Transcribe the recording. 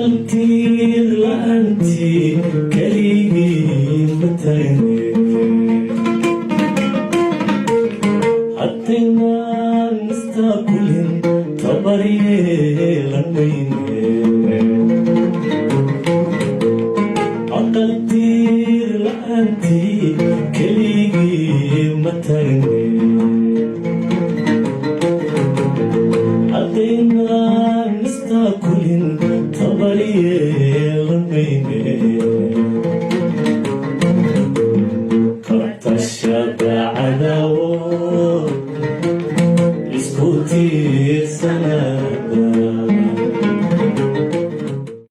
aqalkii la'aantii keligii ma taagne haddaynan istaakulin tabar yeelan mayne aqalkii la'aantii keligii ma taagne haddaynan istaakulin tabar yeelan